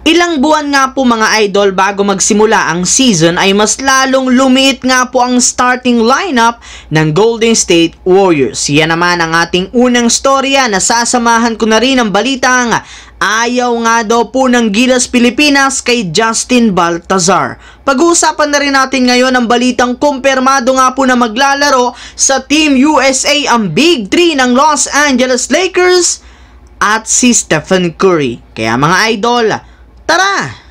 Ilang buwan nga po mga idol bago magsimula ang season ay mas lalong lumiit nga po ang starting lineup ng Golden State Warriors. Yan naman ang ating unang storya na sasamahan ko na rin ang balitang ayaw nga daw po ng Gilas Pilipinas kay Justin Baltazar. Pag-uusapan na rin natin ngayon ang balitang kumpirmado nga po na maglalaro sa Team USA ang Big 3 ng Los Angeles Lakers at si Stephen Curry. Kaya mga idol, tara!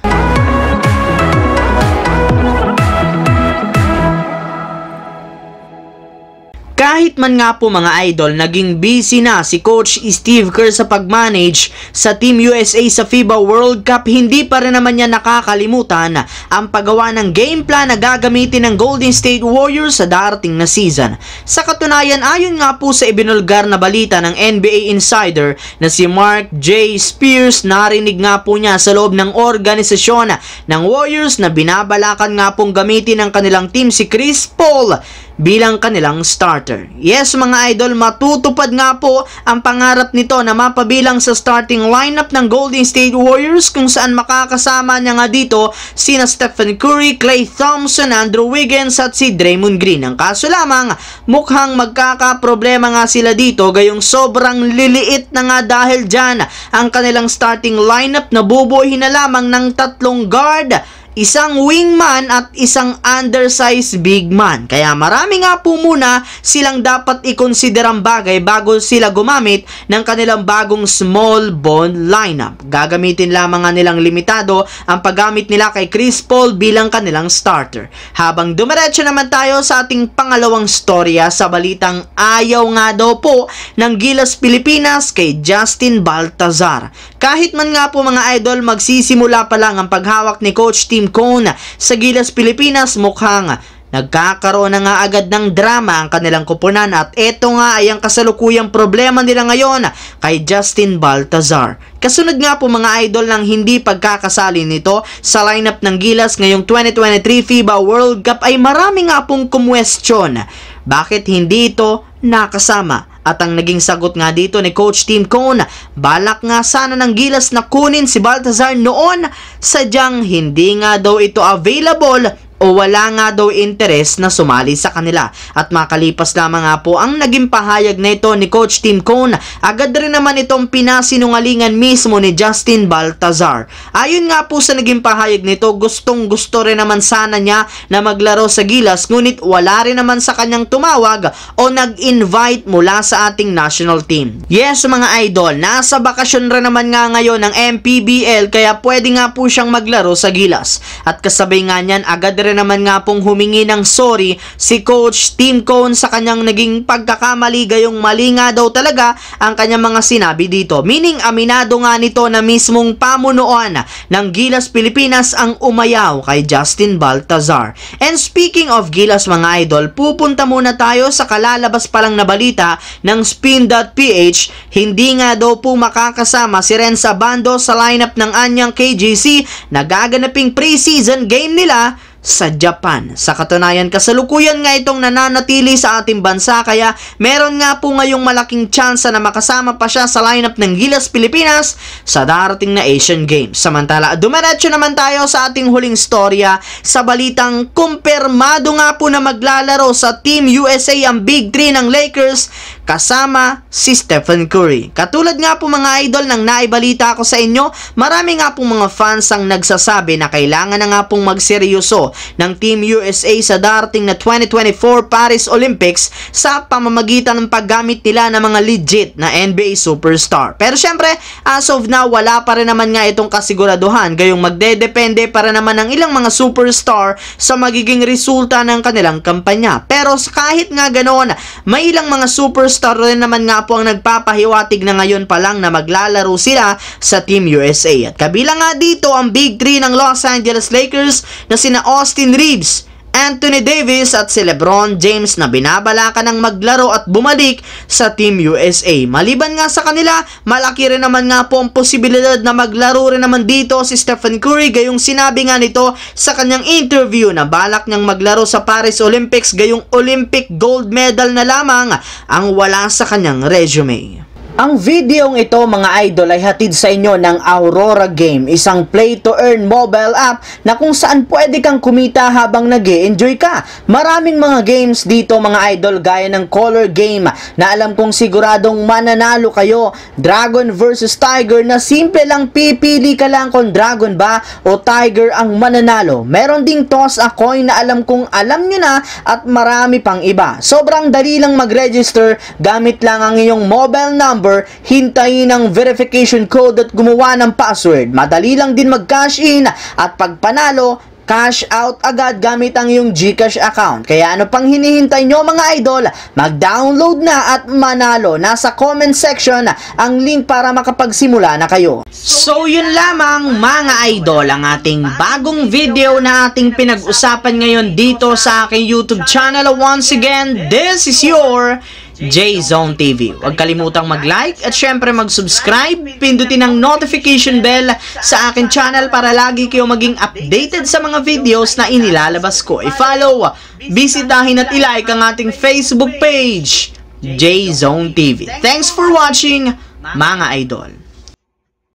Kahit man nga po mga idol, naging busy na si Coach Steve Kerr sa pag-manage sa Team USA sa FIBA World Cup, hindi pa rin naman niya nakakalimutan ang paggawa ng game plan na gagamitin ng Golden State Warriors sa darating na season. Sa katunayan, ayon nga po sa ibinulgar na balita ng NBA insider na si Mark J. Spears, narinig nga po niya sa loob ng organisasyon ng Warriors na binabalakan nga pong gamitin ng kanilang team si Chris Paul bilang kanilang starter. Yes mga idol, matutupad nga po ang pangarap nito na mapabilang sa starting lineup ng Golden State Warriors, kung saan makakasama niya nga dito sina Stephen Curry, Klay Thompson, Andrew Wiggins at si Draymond Green. Ang kaso lamang, mukhang magkakaproblema nga sila dito, gayong sobrang liliit na nga dahil dyan ang kanilang starting lineup na bubuhin na lamang ng 3 guard, isang wingman at isang undersized big man. Kaya marami nga po muna silang dapat ikonsiderang bagay bago sila gumamit ng kanilang bagong small ball lineup. Gagamitin lamang nga nilang limitado ang paggamit nila kay Chris Paul bilang kanilang starter. Habang dumiretso naman tayo sa ating pangalawang storya sa balitang ayaw nga daw po ng Gilas Pilipinas kay Justin Baltazar. Kahit man nga po mga idol, magsisimula pa lang ang paghawak ni Coach Tim Cone sa Gilas Pilipinas, mukhang nagkakaroon na nga agad ng drama ang kanilang kupunan, at eto nga ay ang kasalukuyang problema nila ngayon kay Justin Baltazar. Kasunod nga po mga idol ng hindi pagkakasali nito sa lineup ng Gilas ngayong 2023 FIBA World Cup ay marami nga pong kumwestiyon bakit hindi ito nakasama. At ang naging sagot nga dito ni Coach Tim Cone, balak nga sana ng Gilas na kunin si Baltazar noon, sadyang hindi nga daw ito available o wala nga daw interest na sumali sa kanila. At makalipas lamang nga po ang naging pahayag na ito ni Coach Tim Cone, agad rin naman itong pinasinungalingan mismo ni Justin Baltazar. Ayon nga po sa naging pahayag nito, gustong gusto rin naman sana niya na maglaro sa Gilas, ngunit wala rin naman sa kanyang tumawag o nag-invite mula sa ating national team. Yes mga idol, nasa bakasyon rin naman nga ngayon ng MPBL, kaya pwede nga po siyang maglaro sa Gilas. At kasabay nga niyan, agad rin naman nga pong humingi ng sorry si Coach Tim Cone sa kanyang naging pagkakamali, gayong mali nga daw talaga ang kanyang mga sinabi dito. Meaning, aminado nga nito na mismong pamunuan ng Gilas Pilipinas ang umayaw kay Justin Baltazar. And speaking of Gilas mga idol, pupunta muna tayo sa kalalabas pa lang na balita ng Spin.ph. Hindi nga daw po makakasama si Renz Abando sa lineup ng Anyang KGC na gaganaping preseason game nila sa Japan. Sa katunayan, kasalukuyan nga itong nananatili sa ating bansa, kaya meron nga po ngayong malaking tsansa na makasama pa siya sa lineup ng Gilas Pilipinas sa darating na Asian Games. Samantala, dumiretso naman tayo sa ating huling storya sa balitang kumpirmado nga po na maglalaro sa Team USA ang Big 3 ng Lakers kasama si Stephen Curry. Katulad nga po mga idol ng naibalita ko sa inyo, marami nga pong mga fans ang nagsasabi na kailangan na nga pong magseryoso ng Team USA sa darating na 2024 Paris Olympics sa pamamagitan ng paggamit nila ng mga legit na NBA superstar. Pero syempre, as of now, wala pa rin naman nga itong kasiguraduhan, gayong magdedepende para naman ng ilang mga superstar sa magiging resulta ng kanilang kampanya. Pero kahit nga ganoon, may ilang mga superstar rin naman nga po ang nagpapahiwatig na ngayon pa lang na maglalaro sila sa Team USA. At kabilang nga dito ang Big 3 ng Los Angeles Lakers na sina Austin Reeves, Anthony Davis at si LeBron James na binabalakan ng maglaro at bumalik sa Team USA. Maliban nga sa kanila, malaki rin naman nga po ang posibilidad na maglaro rin naman dito si Stephen Curry, gayong sinabi nga nito sa kanyang interview na balak niyang maglaro sa Paris Olympics, gayong Olympic gold medal na lamang ang wala sa kanyang resume. Ang videong ito mga idol ay hatid sa inyo ng Aurora Game, isang play-to-earn mobile app na kung saan pwede kang kumita habang nag-e-enjoy ka. Maraming mga games dito mga idol gaya ng Color Game na alam kong siguradong mananalo kayo. Dragon versus Tiger na simple lang, pipili ka lang kung Dragon ba o Tiger ang mananalo. Meron ding Toss a Coin na alam kong alam nyo na at marami pang iba. Sobrang dali lang mag-register, gamit lang ang iyong mobile number, hintayin ang verification code at gumawa ng password. Madali lang din mag-cash in at pag panalo, cash out agad gamit ang iyong GCash account. Kaya ano pang hinihintay nyo mga idol? Mag-download na at manalo. Nasa comment section ang link para makapagsimula na kayo. So yun lamang mga idol, ang ating bagong video na ating pinag-usapan ngayon dito sa aking YouTube channel. Once again, this is your J-Zone TV. Huwag kalimutang mag-like at syempre mag-subscribe. Pindutin ang notification bell sa akin channel para lagi kayo maging updated sa mga videos na inilalabas ko. I-follow, bisitahin at i-like ang ating Facebook page, J-Zone TV. Thanks for watching mga idol.